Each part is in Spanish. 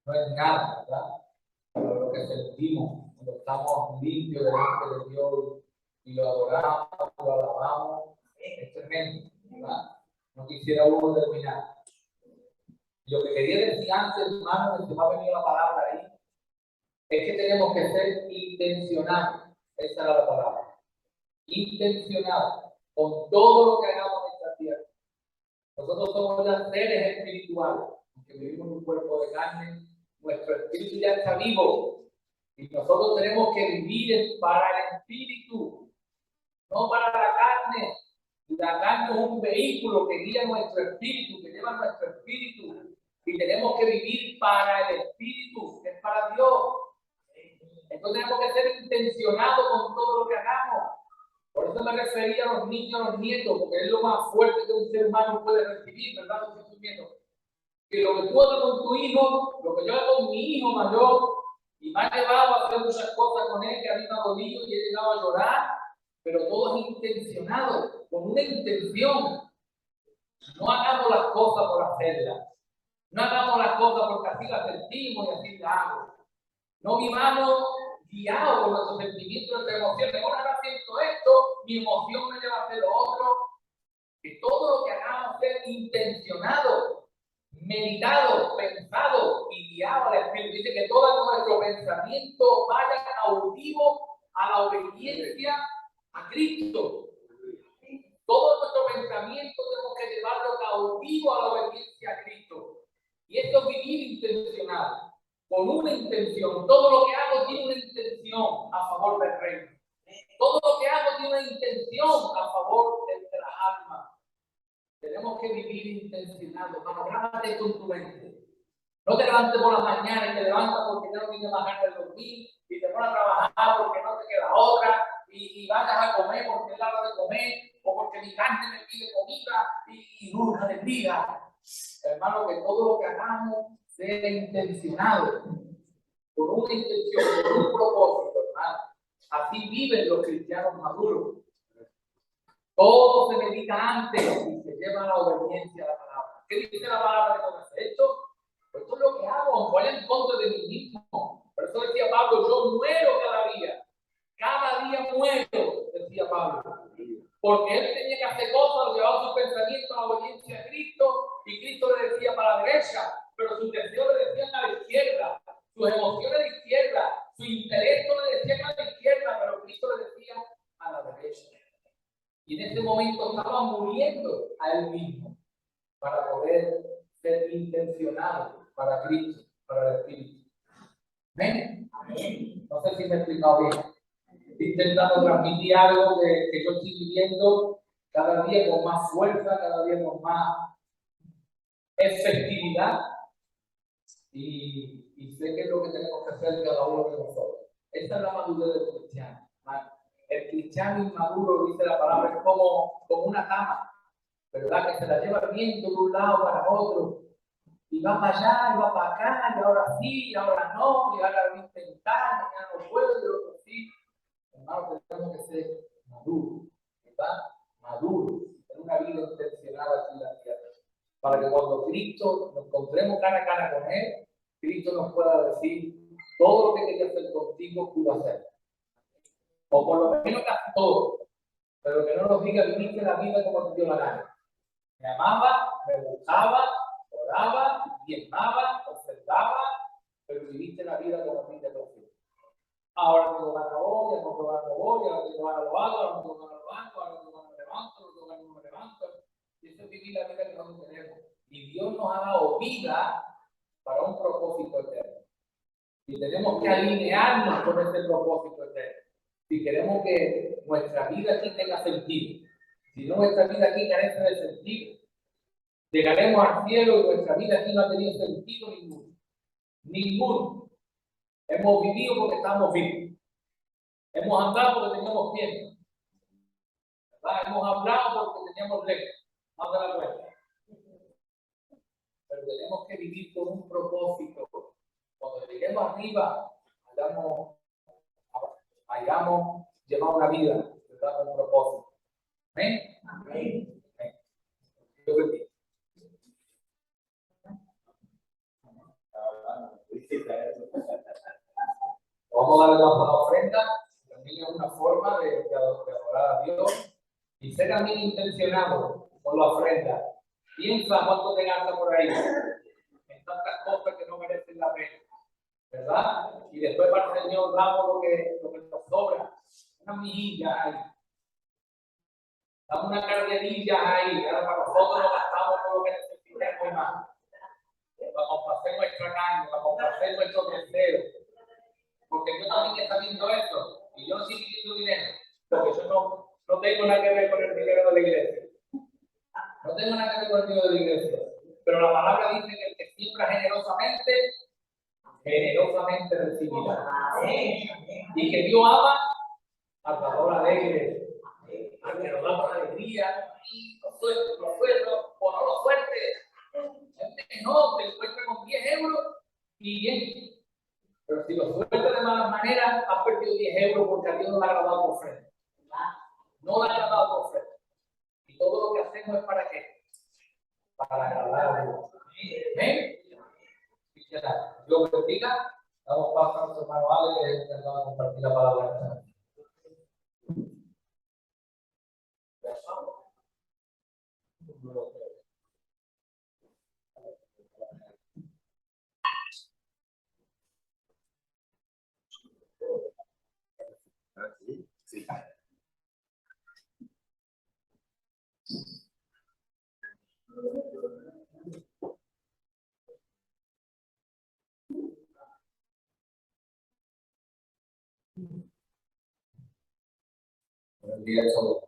no es nada, ¿verdad? Pero lo que sentimos cuando estamos limpios delante de Dios y lo adoramos, lo alabamos, es tremendo, ¿verdad? No quisiera uno terminar. Lo que quería decir antes, hermano, que se me ha venido la palabra ahí, es que tenemos que ser intencionados. Esa era la palabra. Intencionados con todo lo que hagamos en esta tierra. Nosotros somos ya seres espirituales, aunque vivimos en un cuerpo de carne, nuestro espíritu ya está vivo. Y nosotros tenemos que vivir para el espíritu, no para la carne. La carne es un vehículo que guía nuestro espíritu, que lleva nuestro espíritu. Y tenemos que vivir para el espíritu, que es para Dios. Entonces tenemos que ser intencionados con todo lo que hagamos. Por eso me refería a los niños, a los nietos, porque es lo más fuerte que un ser humano puede recibir, ¿verdad? Los sentimientos. Que lo que tú hagas con tu hijo, lo que yo hago con mi hijo mayor, y me ha llevado a hacer muchas cosas con él, que a mí me ha dolido y he llegado a llorar, pero todo es intencionado, con una intención. No hagamos las cosas por hacerlas. No hagamos las cosas porque así las sentimos y así las hago. No vivamos guiados por nuestros sentimientos, nuestras emociones. Ahora siento esto, mi emoción me lleva a hacer lo otro. Que todo lo que hagamos sea intencionado, meditado, pensado y guiado al Espíritu. Dice que todo nuestro pensamiento vaya cautivo a la obediencia a Cristo. Todo nuestro pensamiento tenemos que llevarlo cautivo a la obediencia a Cristo. Y esto es vivir intencional, con una intención. Todo lo que hago tiene una intención a favor del reino. Todo lo que hago tiene una intención a favor de las almas. Tenemos que vivir intencionados. Grábate con tu mente. No te levantes por la mañana y te levantas porque ya no tienes más ganas de dormir y te pones a trabajar porque no te queda otra y vayas a comer porque es la hora de comer o porque mi carne me pide comida y nunca de vida. Hermano, que todo lo que hagamos sea intencionado, con una intención, con un propósito, hermano. Así viven los cristianos maduros. Todo se medita antes y se lleva a la obediencia a la palabra. ¿Qué dice la palabra de todo esto? Esto es lo que hago, aunque vaya en contra de mí mismo. Por eso decía Pablo, yo muero cada día. Cada día muero, decía Pablo. Porque él tenía que hacer cosas, llevaba su pensamiento a la obediencia a Cristo, y Cristo le decía para la derecha, pero sus deseos le decían a la izquierda, sus emociones a la izquierda, su intelecto le decían a la izquierda, pero Cristo le decía a la derecha. Y en ese momento estaba muriendo a él mismo para poder ser intencionado para Cristo, para el Espíritu. ¿Ven? No sé si me he explicado bien. Estoy intentando transmitir algo que yo estoy viviendo cada día con más fuerza, cada día con más efectividad. Y sé que es lo que tenemos que hacer cada uno de nosotros. Esta es la madurez del cristiano. El cristiano inmaduro, dice la palabra, es como una cama, ¿verdad? Que se la lleva viento de un lado para otro. Y va para allá, y va para acá, y ahora sí, y ahora no, y ahora lo intentar, y ya no puedo, y otro sí. Hermano, tenemos que ser maduros, ¿verdad? Maduros, en una vida intencionada aquí en la tierra. Para que cuando Cristo nos encontremos cara a cara con Él, Cristo nos pueda decir todo lo que quería hacer contigo, pudo hacer. O por lo menos casi todo. Pero que no nos diga, viviste la vida como te dio la gana. Me amaba, me buscaba, oraba, diezmaba, observaba, pero viviste la vida como a ti te tocó. Ahora tengo ganas hoy, no tengo ganas hoy, ahora tengo ganas lo hago, ahora no tengo ganas lo hago, ahora tengo ganas me levanto, no tengo ganas no me levanto. Y eso es vivir la vida que nosotros tenemos. Y Dios nos ha dado vida para un propósito eterno. Y tenemos que alinearnos con ese propósito eterno. Si queremos que nuestra vida aquí tenga sentido. Si no, nuestra vida aquí carece de sentido. Llegaremos al cielo y nuestra vida aquí no ha tenido sentido ninguno. Ninguno. Hemos vivido porque estamos vivos. Hemos andado porque teníamos tiempo. ¿Verdad? Hemos hablado porque teníamos lengua. Más de la cuenta. Pero tenemos que vivir con un propósito. Cuando lleguemos arriba, hayamos llevado una vida, ¿verdad? Con un propósito. ¿Amén? Amén. Yo vamos a darle la ofrenda, también es una forma de adorar a Dios y ser también intencionado con la ofrenda. Piensa cuánto te gasta por ahí en tantas cosas que no merecen la pena, ¿verdad? Y después para el Señor damos lo que nos sobra, una mijilla ahí, damos una carnerilla ahí, ahora para nosotros nos gastamos todo lo que necesitamos más. Para complacer nuestra carne, para complacer nuestro deseo. Porque yo también está viendo esto, y yo no estoy pidiendo dinero, porque yo no tengo nada que ver con el dinero de la iglesia. No tengo nada que ver con el dinero de la iglesia. Pero la palabra dice que el que siembra generosamente recibirá. Y que Dios ama al dador alegre, al que nos da con alegría, y lo suelto, o no lo suelte. No, te encuentra con 10 euros y bien. Pero si lo suelta de mala manera, has perdido 10 euros porque a Dios no le ha agradado por frente. No le ha agradado por frente. Y todo lo que hacemos es para qué? Para agradar a Dios. ¿Amén? Dios bendiga. Damos paso a nuestro hermano Ale, que es encargado de compartir la palabra. Sí. Buenos días a todos.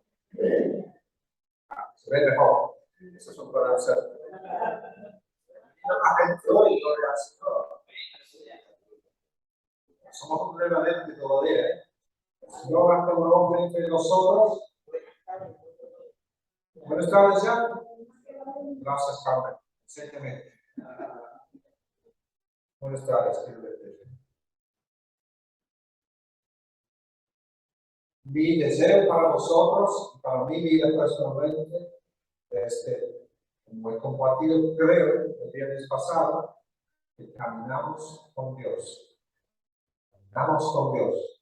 Se ve mejor. Eso es un problema. Somos un remanente todavía, ¿eh? El Señor hace un hombre entre nosotros. Buenas tardes ya. Gracias, Carmen. Exactamente. Buenas tardes, querido. Mi deseo para vosotros, para mi vida personalmente, como he compartido, creo, el viernes pasado, que caminamos con Dios. Caminamos con Dios.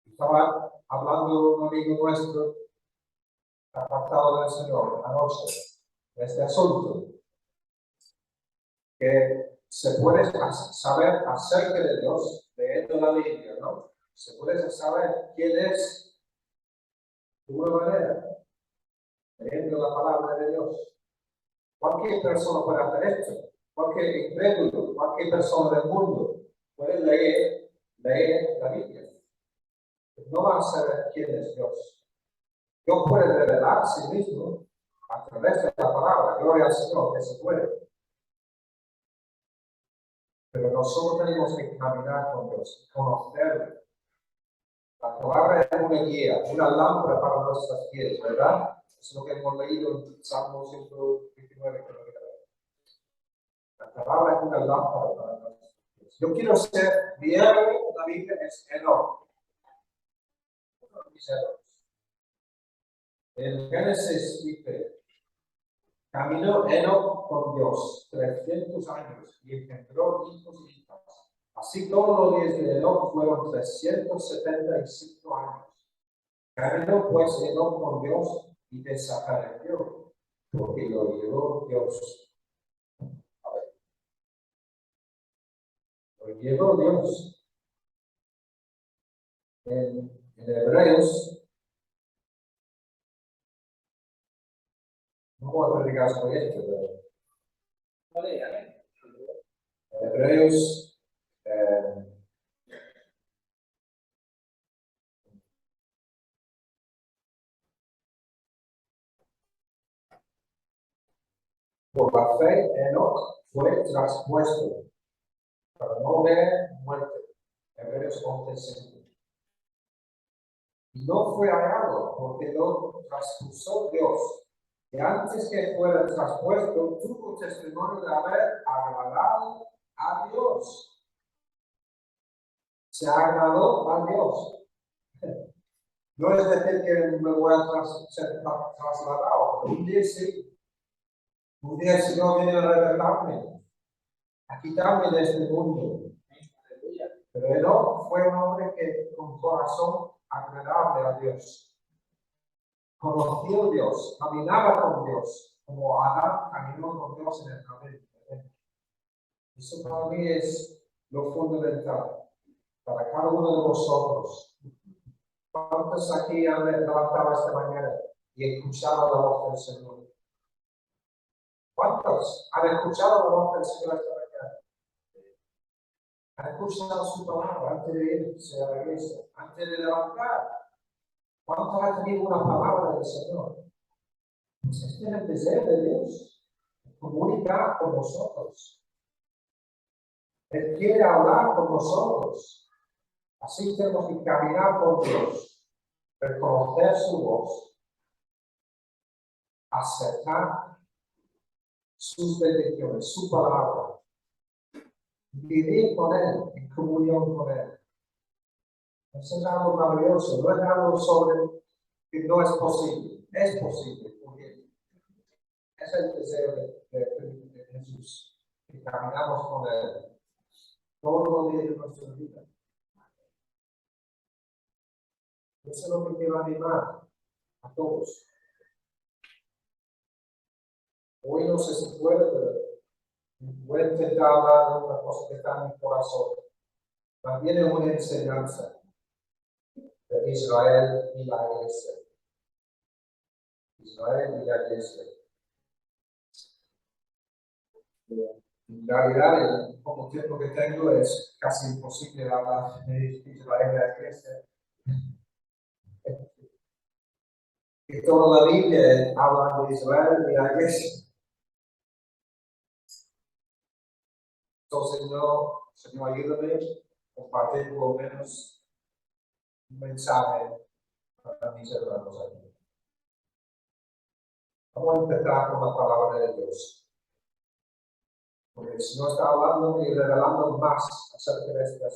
Estaba hablando un amigo nuestro, apartado del Señor, anoche, de este asunto, que se puede saber acerca de Dios, leyendo la Biblia, ¿no? Se puede saber quién es de una manera, leyendo la palabra de Dios. Cualquier persona puede hacer esto. Cualquier incrédulo, cualquier persona del mundo puede leer la Biblia. No va a saber quién es Dios. Dios puede revelar a sí mismo a través de la palabra. Gloria al Señor, que se puede. Pero nosotros tenemos que caminar con Dios, conocerlo. La palabra es una guía, una lámpara para nuestras pies, ¿verdad? Es lo que hemos leído en Salmo 129. La palabra es una lámpara para nuestras pies. Yo quiero ser, mi héroe en la Biblia es Enoch. Uno de mis héroes. En Génesis dice, caminó Enoch con Dios 300 años y engendró hijos y hijas. Así todos los días de Enoch fueron 375 años. Caminó pues Enoch con Dios y desapareció, porque lo llevó Dios. A ver. Lo llevó Dios. En Hebreos, no voy a predicar sobre esto, pero Hebreos por la fe, Enoch fue traspuesto para no ver muerte. Hebreos 11:5. Y no fue hallado porque lo traspuso Dios. Que antes que fuera traspuesto, tuvo testimonio de haber agradado a Dios. Se agradó a Dios. No es decir que me voy a ser trasladado, pero un día sí. Un día el Señor viene a revelarme, a quitarme de este mundo. Pero Enoc fue un hombre que con corazón agradable a Dios. Conoció a Dios, caminaba con Dios, como Adán caminó con Dios en el jardín. Eso para mí es lo fundamental para cada uno de vosotros. ¿Cuántos aquí han levantado esta mañana y escuchado la voz del Señor? ¿Cuántos han escuchado la voz del Señor esta mañana? ¿Han escuchado su palabra antes de irse a la iglesia, antes de levantar? ¿Cuántos han tenido una palabra del Señor? Pues este es el deseo de Dios, comunicar con nosotros. Él quiere hablar con nosotros. Así tenemos que caminar con Dios, reconocer su voz, aceptar sus bendiciones, su palabra, vivir con Él, en comunión con Él. Eso es algo maravilloso, no es algo sobre que no es posible, es posible, porque es el deseo de Jesús, que caminamos con Él todos los días de nuestra vida. Eso es lo que quiero animar a todos. Hoy no sé si puede, pero voy a intentar hablar de una cosa que está en mi corazón. También es una enseñanza de Israel y la iglesia. Israel y la iglesia. En realidad, el poco tiempo que tengo es casi imposible hablar de Israel y la iglesia. Y toda la Biblia habla de Israel y la iglesia. Entonces, Señor, ayúdame a compartir por lo menos un mensaje para mis hermanos aquí. Vamos a empezar con la palabra de Dios. Porque el Señor está hablando y revelando más acerca de este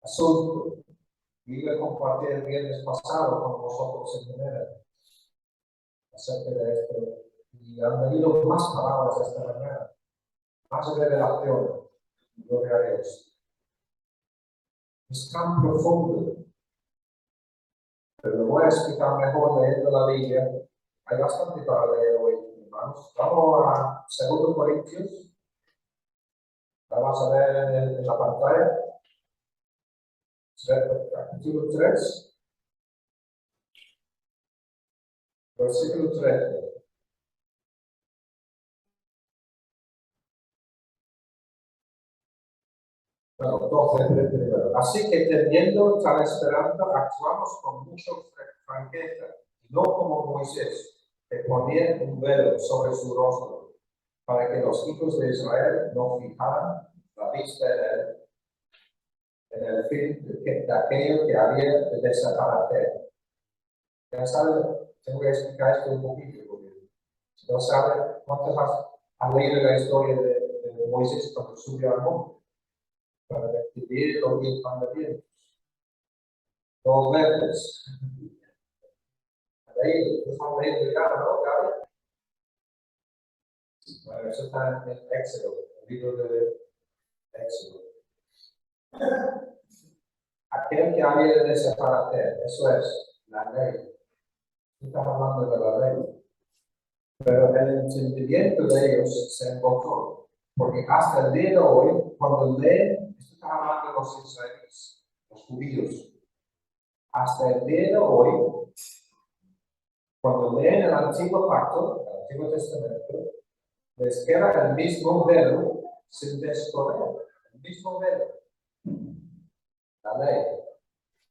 asunto. Y lo compartí el viernes pasado con vosotros en Genera acerca de esto. Y han venido más palabras esta mañana, más revelación. Gloria a Dios. Es tan profundo, pero lo voy a explicar mejor leyendo la Biblia. Hay bastante para leer hoy, hermanos. Vamos a 2 Corintios. Vamos a ver en la pantalla. Capítulo 3. Versículo 13. Bueno, 12 primero. Así que teniendo tal esperanza, actuamos con mucha franqueza, y no como Moisés, que ponía un velo sobre su rostro, para que los hijos de Israel no fijaran la vista en el fin de aquello que había de desaparecer. Ya saben, tengo que explicar esto un poquito, porque si no saben, ¿cuántos han leído la historia de Moisés cuando subió al monte para recibir los 10 mandamientos? 2 veces. Ahí, han leído ya, ¿no? Gaby. Bueno, eso está en Éxodo, el libro de Éxodo. Aquel que había de desaparecer, eso es la ley. Estamos hablando de la ley. Pero el entendimiento de ellos se embotó, porque hasta el día de hoy, cuando leen, esto está hablando de los israelíes, los judíos, hasta el día de hoy, cuando leen el Antiguo Pacto, el Antiguo Testamento, les queda el mismo velo sin descorrer, el mismo velo, la ley,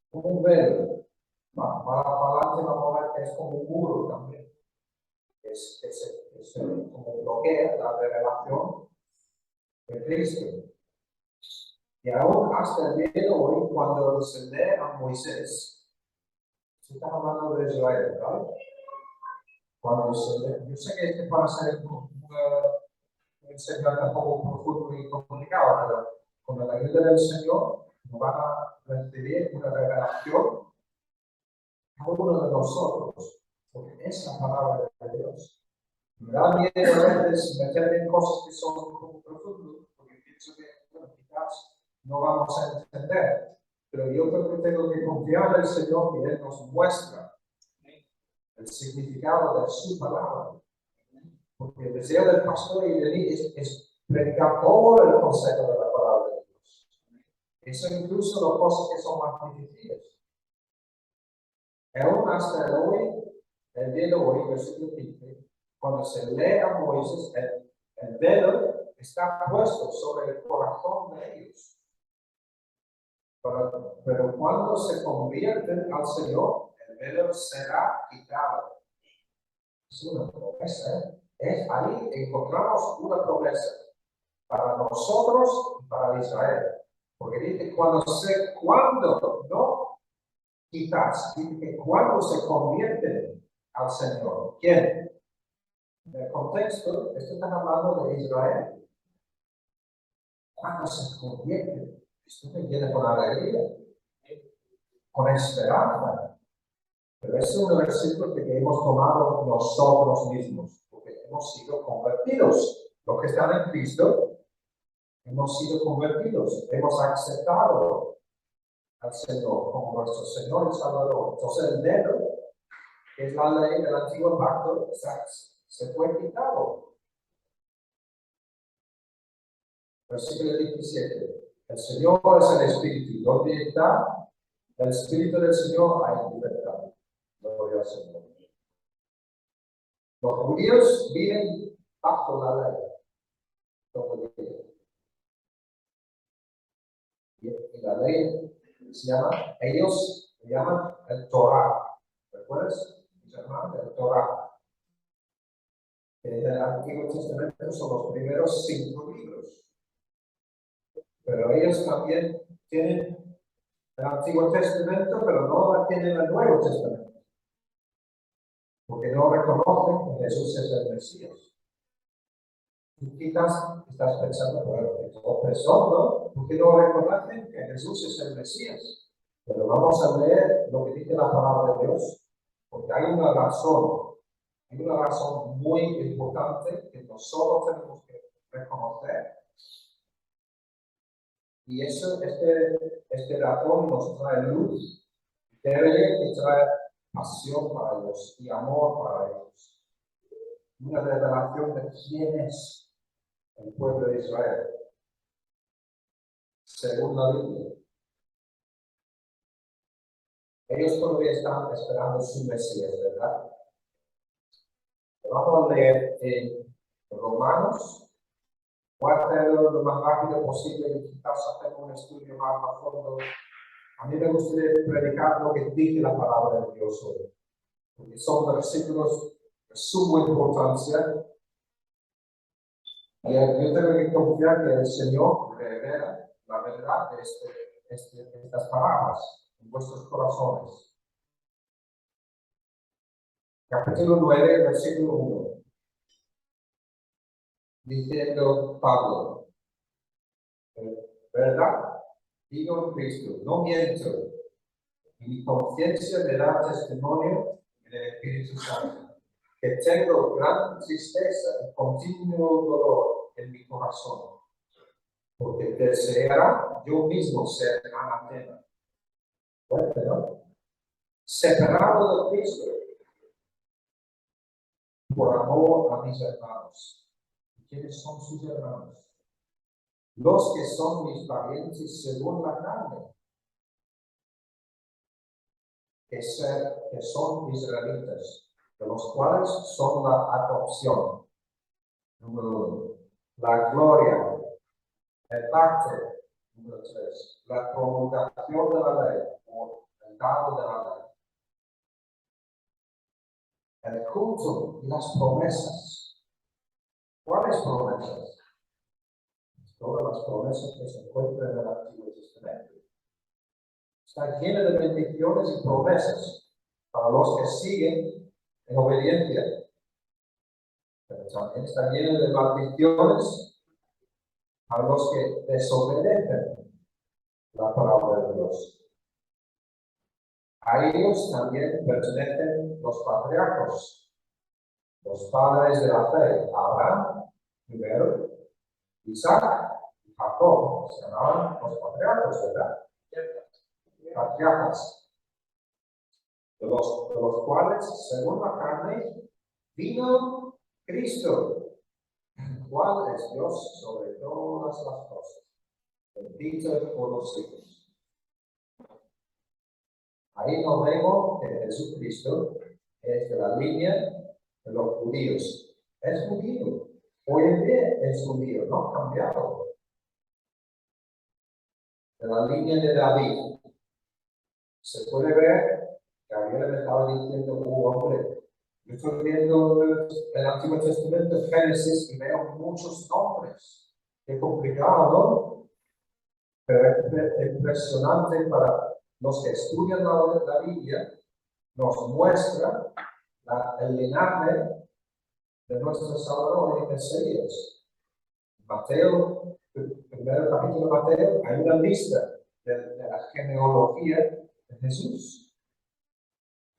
como un velo. Para adelante vamos a ver que es como un muro también. Es como bloquea la revelación de Cristo. Y aún hasta el día de hoy, cuando se lee a Moisés, se está hablando de Israel, ¿verdad? Cuando se lee, yo sé que este para ser una enseñanza un poco profundo y complicado, pero con la ayuda del Señor nos van a recibir una revelación a uno de nosotros, porque es la palabra de Dios. Me da miedo a veces meterme en cosas que son un poco profundas, porque pienso que vamos a entender. Pero yo creo que tengo que confiar en el Señor que Él nos muestra el significado de su palabra. Porque el deseo del pastor y de mí es predicar todo el consejo de la palabra de Dios. Eso incluso las cosas que son más difíciles. Aún hasta el día de hoy, versículo 15, cuando se lee a Moisés, el velo está puesto sobre el corazón de ellos. Pero cuando se convierten al Señor, el velo será quitado. Es una promesa, ahí encontramos una promesa para nosotros y para Israel. Porque dice, cuando no quizás, dice que cuando se convierten al Señor. ¿Quién? En el contexto, esto está hablando de Israel. Cuando se convierten, esto me viene con alegría, con esperanza. Pero es un versículo que hemos tomado nosotros mismos, porque hemos sido convertidos. Los que están en Cristo, hemos sido convertidos, hemos aceptado al Señor como nuestro Señor y Salvador. Entonces el dedo, que es la ley del antiguo pacto, se fue quitado. Versículo 17. El Señor es el Espíritu. ¿Dónde está el Espíritu del Señor? Hay libertad. Gloria al Señor. Los judíos viven bajo la ley. Y la ley ellos le llaman el Torah. ¿Recuerdas? Se llama el Torah. En el Antiguo Testamento son los primeros 5 libros. Pero ellos también tienen el Antiguo Testamento, pero no tienen el Nuevo Testamento. Porque no reconocen que Jesús es el Mesías. Tú quizás estás pensando, bueno, entonces ¿no? ¿Por qué no reconocen que Jesús es el Mesías? Pero vamos a leer lo que dice la palabra de Dios, porque hay una razón muy importante que nosotros tenemos que reconocer. Y eso, este razón nos trae luz, debe traer pasión para ellos y amor para ellos. Una revelación de quién es el pueblo de Israel, según la Biblia. Ellos todavía están esperando su Mesías, ¿verdad? Vamos a leer en Romanos. Voy a hacerlo lo más rápido posible y quizás hacer un estudio más a fondo. A mí me gustaría predicar lo que dice la palabra de Dios hoy, porque son versículos de suma importancia. Y yo tengo que confiar que el Señor revela la verdad de estas palabras en vuestros corazones. Capítulo 9, versículo 1. Diciendo Pablo, ¿verdad? Digo en Cristo, no miento, y mi conciencia me da testimonio en el Espíritu Santo, que tengo gran tristeza y continuo dolor en mi corazón, porque deseara yo mismo ser anatema. Fuerte, ¿no? Separado de Cristo, por amor a mis hermanos. ¿Quiénes son sus hermanos? Los que son mis parientes según la carne, que son israelitas, de los cuales son la adopción. Número 1. La gloria, el pacto. Número 3. La promulgación de la ley, o el dado de la ley. El culto y las promesas. ¿Cuáles promesas? Todas las promesas que se encuentran en el Antiguo Testamento. Está llena de bendiciones y promesas para los que siguen en obediencia. Pero también está llena de maldiciones a los que desobedecen la palabra de Dios. A ellos también pertenecen los patriarcas, los padres de la fe, Abraham primero, Isaac y Jacob, se llamaban los patriarcas. patriarcas, ¿verdad? Patriarcas, de los cuales, según la carne, vino Cristo, el cual es Dios sobre todas las cosas, bendito por los siglos. Ahí nos vemos que Jesucristo es de la línea de los judíos. Es judío. Hoy en día es judío, no ha cambiado. De la línea de David. Se puede ver que Gabriel me estaba diciendo, hombre, yo estoy viendo el Antiguo Testamento, Génesis, y veo muchos nombres. Qué complicado, ¿no? Pero es impresionante para los que estudian la Biblia, nos muestra el linaje de nuestro Salvador y Mesías. Mateo, el primer capítulo de Mateo, hay una lista de la genealogía de Jesús.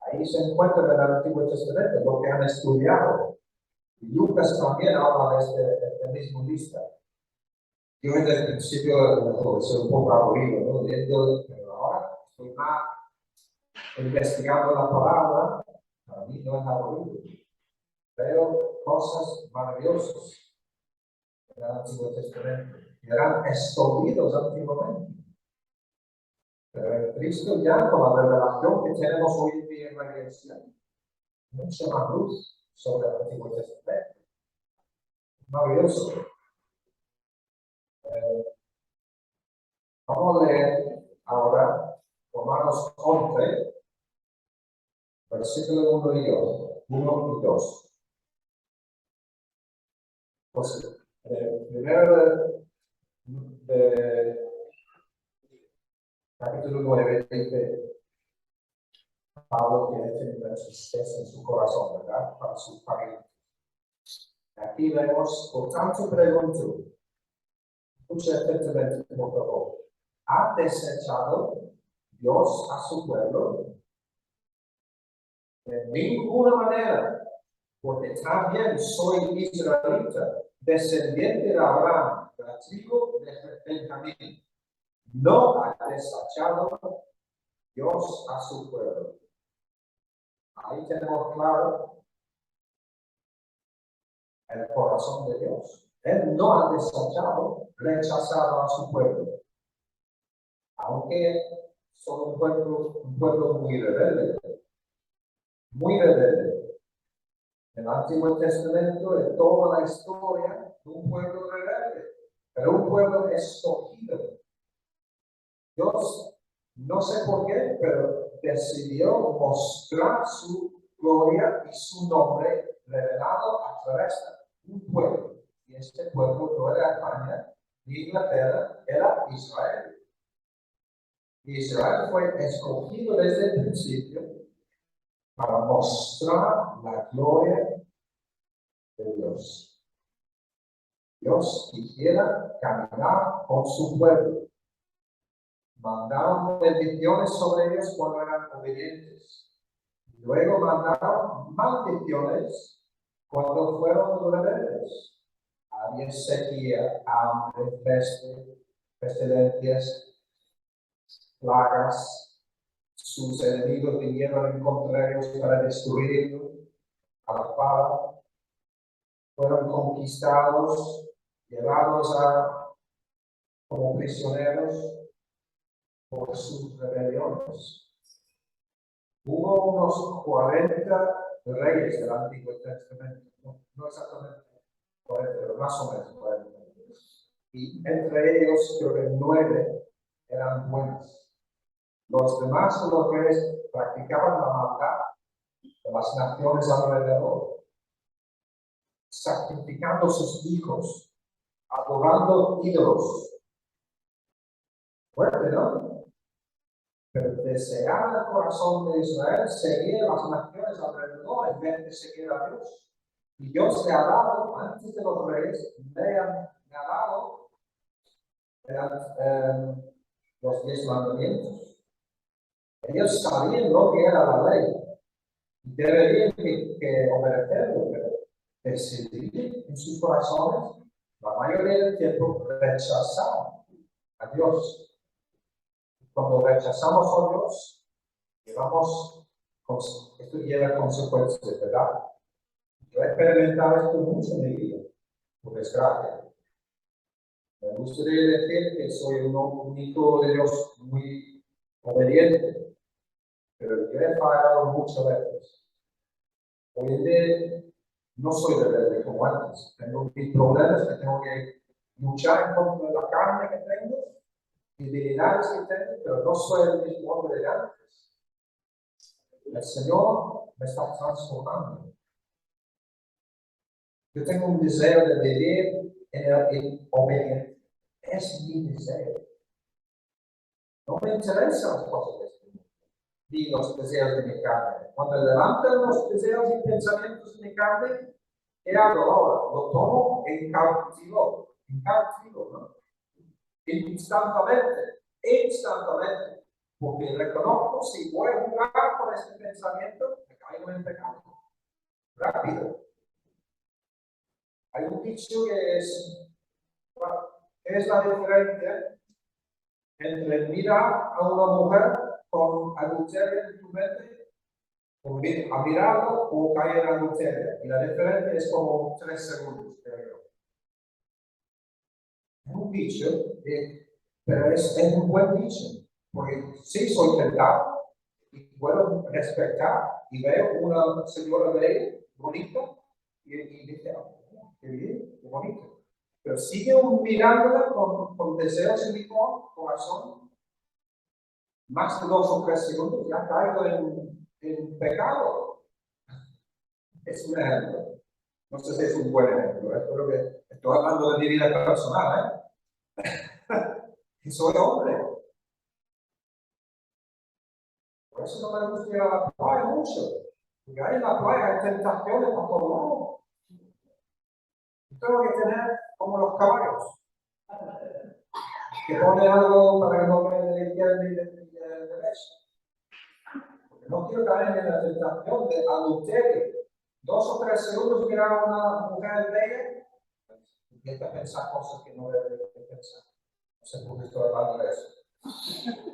Ahí se encuentra en el Antiguo Testamento lo que han estudiado. Y Lucas también habla de este mismo lista. Yo en el principio soy un poco aburrido, ¿no? Pero ahora estoy más investigando la palabra. Para mí no es aburrido. Veo cosas maravillosas en el Antiguo Testamento. Que eran escondidos antiguamente. Pero en Cristo ya con la revelación que tenemos hoy en día en la iglesia, mucha más luz sobre el Antiguo Testamento. Maravilloso. Vamos a leer ahora Romanos 11, versículo 1 y 2. Pues, primero de capítulo 9 dice Pablo que tiene una tristeza en su corazón, ¿verdad? Para sus parientes. Aquí vemos, por tanto pregunto, escucha atentamente, por favor. ¿Ha desechado Dios a su pueblo? De ninguna manera, porque también soy israelita, descendiente de Abraham, de la tribu de Benjamín. No ha desechado Dios a su pueblo. Ahí tenemos claro el corazón de Dios. Él no ha desechado, rechazado a su pueblo. Aunque son un pueblo muy rebelde. Muy rebelde. En el Antiguo Testamento es toda la historia de un pueblo rebelde, pero un pueblo escogido. Dios, no sé por qué, pero decidió mostrar su gloria y su nombre revelado a través de un pueblo. Y este pueblo no era España ni Inglaterra, era Israel. Y Israel fue escogido desde el principio para mostrar la gloria de Dios. Dios quisiera caminar con su pueblo. Mandaron bendiciones sobre ellos cuando eran obedientes. Luego mandaron maldiciones cuando fueron rebeldes. Había sequía, hambre, pestilencias, plagas. Sus enemigos vinieron en contra de ellos para destruirlos a la espada. Fueron conquistados, llevados como prisioneros por sus rebeliones. Hubo unos 40 reyes del Antiguo Testamento, no exactamente 40, pero más o menos 40. Y entre ellos creo que 9 eran buenos. Los demás, los reyes, practicaban la maldad de las naciones alrededor, sacrificando sus hijos, adorando ídolos. Fuerte, ¿no? Pero deseaba el corazón de Israel seguir las naciones alrededor en vez de seguir a Dios. Y Dios le ha dado, antes de los reyes, le ha dado los 10 mandamientos. Ellos sabían lo que era la ley. Deberían que obedecerlo, pero decidir en sus corazones, la mayoría del tiempo rechazaron a Dios. cuando rechazamos a Dios, esto lleva consecuencias, ¿verdad? Yo he experimentado esto mucho en mi vida, por desgracia. Me gustaría decir que soy un hijo de Dios muy obediente, pero yo he fallado muchas veces. Hoy en día no soy rebelde como antes. Tengo mis problemas que tengo que luchar en contra de la carne que tengo y debilidades que tengo, pero no soy el mismo hombre de antes. El Señor me está transformando. Yo tengo un deseo de vivir en obediencia. Es mi deseo. No me interesan las cosas de este mundo, ni los deseos de mi carne. Cuando levantan los deseos y pensamientos de mi carne, ¿qué hago ahora? Lo tomo en cautivo, ¿no? Instantáneamente, porque reconozco si voy a jugar con este pensamiento, me caigo en pecado. Rápido. Hay un dicho que es la diferencia entre mirar a una mujer con adulterio en tu mente, o a mirarlo o caer en adulterio. Y la diferencia es como 3 segundos, creo yo. Es un dicho, pero es un buen dicho, porque sí soy tentado y puedo respetar y veo una señora bella, bonita, y dice, oh, qué bien, qué bonito. Pero sigue mirándola con deseos en mi corazón, más de 2 o 3 segundos, ya caigo en pecado. Es un ejemplo. No sé si es un buen ejemplo, espero que estoy hablando de mi vida personal, que soy hombre. Por eso no me gusta ir a la playa mucho, porque ahí en la playa hay tentaciones a todos lados. Tengo que tener como los caballos, que pone algo para que no me de la izquierda y de derecha. Porque no quiero caer en la tentación de adulterio. 2 o 3 segundos mirar a una mujer bella, empieza a pensar cosas que no debería pensar. No sé por qué estoy hablando de eso.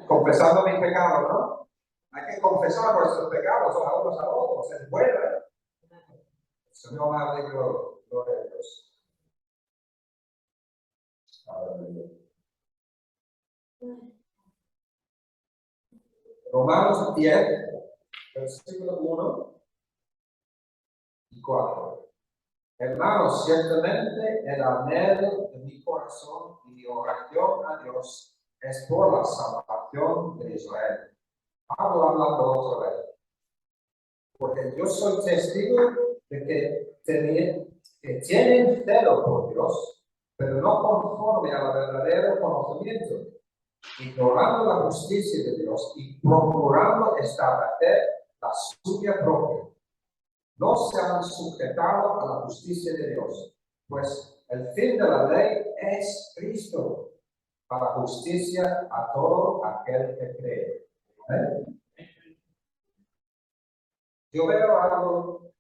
Confesando mis pecados, ¿no? Hay que confesar nuestros pecados a unos a otros. Es bueno, ¿eh? El Señor me ha dicho, gloria a Dios. Romanos 10, versículo 1 y 4. Hermanos, ciertamente el anhelo de mi corazón y mi oración a Dios es por la salvación de Israel. Pablo hablando otra vez. Porque yo soy testigo de que tienen celo por Dios, pero no conforme al verdadero conocimiento, ignorando la justicia de Dios y procurando establecer la suya propia. No se han sujetado a la justicia de Dios, pues el fin de la ley es Cristo, para justicia a todo aquel que cree. Yo veo algo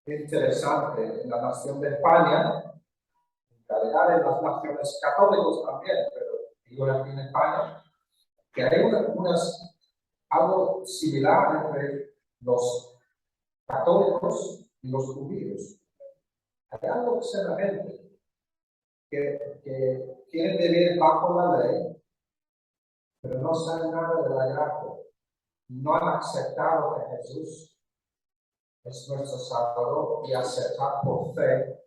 interesante en la nación de España, en realidad en las naciones católicas también, pero digo aquí en España, que hay algo similar entre los católicos y los judíos. Hay algo semejante, que quieren vivir bajo la ley, pero no saben nada de la gracia. No han aceptado que Jesús es nuestro Salvador y aceptar por fe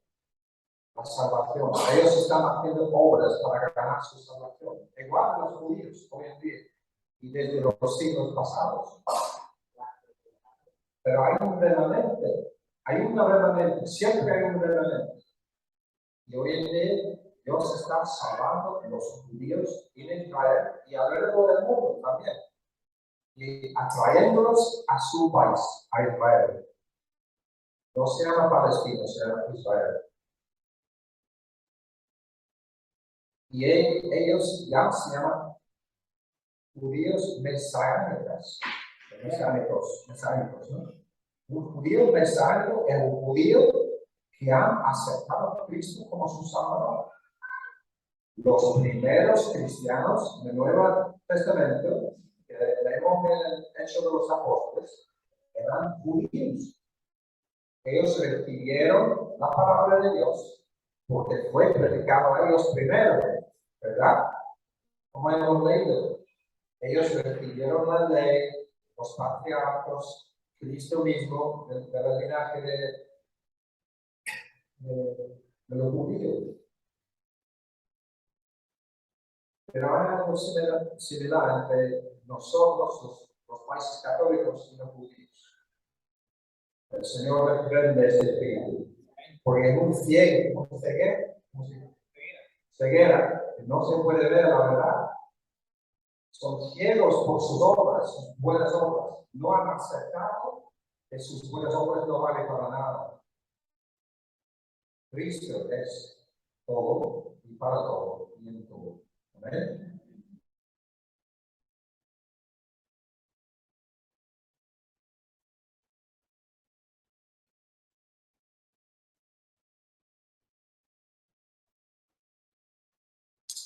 la salvación. Ellos están haciendo obras para ganar su salvación. Igual que los judíos hoy en día y desde los siglos pasados. Pero hay un remanente, siempre hay un remanente. Y hoy en día Dios está salvando a los judíos en Israel y alrededor del mundo también. Y atrayéndolos a su país, a Israel. No se llama Palestina, se llama Israel. Y ellos ya se llaman judíos mesiánicos, ¿no? Un judío mesiánico es un judío que han aceptado a Cristo como su Salvador. Los primeros cristianos del Nuevo Testamento, que leemos en el Hecho de los Apóstoles, eran judíos. Ellos recibieron la palabra de Dios porque fue predicado a ellos primero, ¿verdad? Como hemos leído, ellos recibieron la ley, los patriarcas, Cristo mismo, de la linaje de los judíos. Pero hay algo similar entre nosotros, los países católicos y los judíos. El Señor reprende este espíritu, porque es un ciego, ceguera, que no se puede ver la verdad. Son ciegos por sus obras, sus buenas obras. No han aceptado que sus buenas obras no valen para nada. Cristo es todo y para todo y en todo. Amén.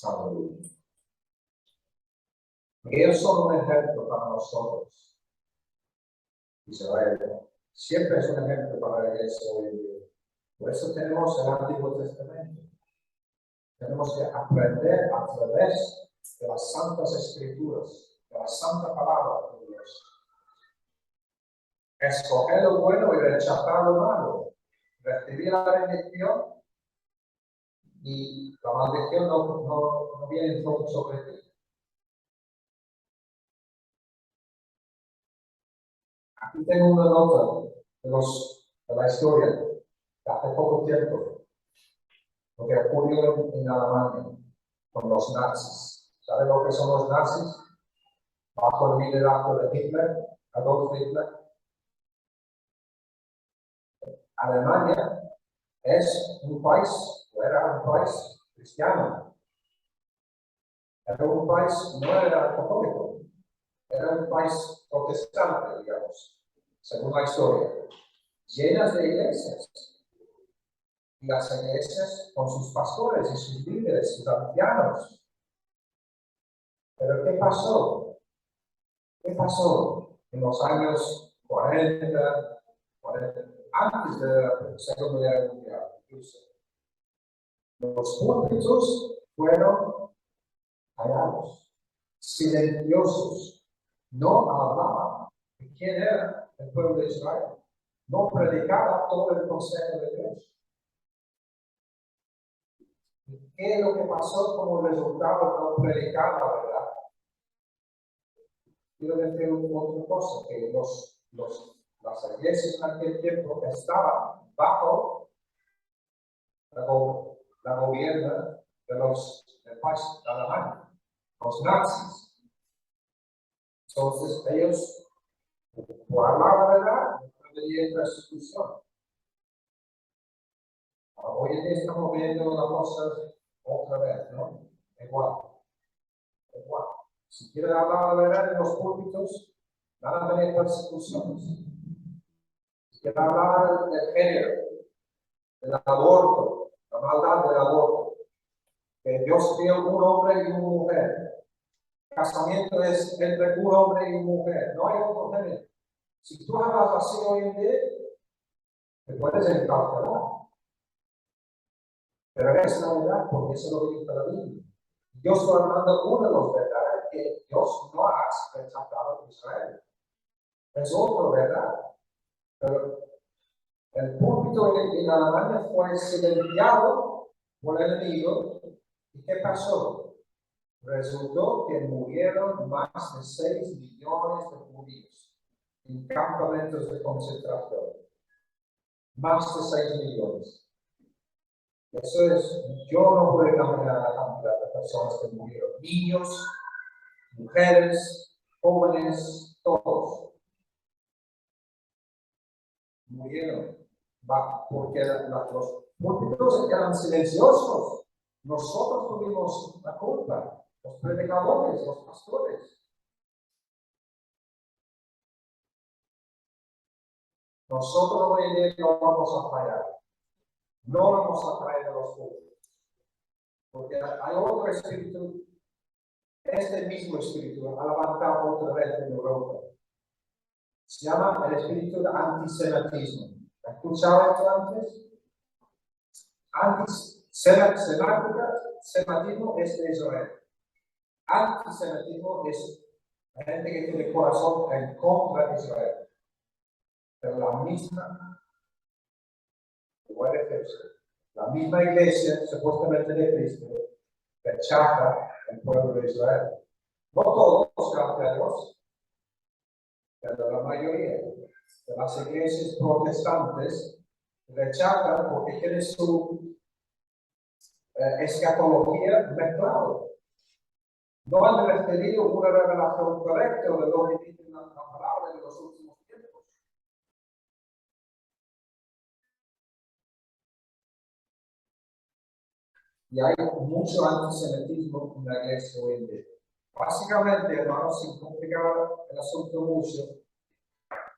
Aleluya. Ellos son un ejemplo para nosotros. Israel siempre es un ejemplo para la iglesia hoy en día. Por eso tenemos el Antiguo Testamento. Tenemos que aprender a través de las santas escrituras, de la santa palabra de Dios. Escoger lo bueno y rechazar lo malo. Recibir la bendición y la maldición no viene sobre ti. Aquí tengo una nota de la historia de hace poco tiempo, lo que ocurrió en Alemania con los nazis. ¿Saben lo que son los nazis? Bajo el liderazgo de Hitler, Adolf Hitler. Alemania es un país, o era un país cristiano. Era un país, no era católico, era un país protestante, digamos, según la historia, llenas de iglesias. Y las iglesias con sus pastores y sus líderes, sus ancianos. Pero ¿qué pasó? ¿Qué pasó en los años 40, antes de la Segunda Guerra Mundial? Incluso? Los púlpitos fueron callados, silenciosos, no hablaban de quién era el pueblo de Israel, no predicaba todo el consejo de Dios. ¿Qué es lo que pasó como resultado? No predicar la verdad. Quiero decir otra cosa, que las iglesias en aquel tiempo estaban bajo la gobierno del país de Alemania, los nazis. Entonces ellos, por hablar la verdad, no tenían persecución. Hoy en día estamos viendo las cosas otra vez, ¿no? Igual. Si quieren hablar la verdad en los púlpitos, van a tener persecuciones. Si quieren hablar del género, del aborto, la maldad del aborto, que Dios dio un hombre y una mujer. El casamiento es entre un hombre y una mujer, no hay otro género. Si tú hablas así hoy en día, te puedes encarcelar. Pero es la verdad, porque eso es lo que dice la Biblia. Dios está hablando una de las verdades que Dios no ha rechazado en Israel. Es otra verdad. Pero el púlpito en Alemania fue silenciado por el enemigo. ¿Y qué pasó? Resultó que murieron más de 6 millones de judíos en campamentos de concentración. Más de 6 millones. Eso es, yo no puedo imaginar la cantidad de personas que murieron. Niños, mujeres, jóvenes, todos murieron. Porque los púlpitos eran silenciosos. Nosotros tuvimos la culpa. Los predicadores, los pastores. Nosotros hoy en día no vamos a fallar. No vamos a traer a los púlpitos. Porque hay otro espíritu, este mismo espíritu ha levantado otra vez en Europa. Se llama el espíritu de antisemitismo. ¿Has escuchado esto antes? Antisemitismo es de Israel. Antisemitismo es la gente que tiene corazón en contra de Israel. Pero la misma, la misma iglesia, supuestamente de Cristo, rechaza el pueblo de Israel. No todos, gracias a Dios, pero la mayoría de las iglesias protestantes rechazan porque tienen su escatología mezclada. No han recibido una revelación correcta de lo que dice la palabra de los últimos tiempos. Y hay mucho antisemitismo en la iglesia hoy en día. Básicamente, hermanos, sin complicar el asunto mucho,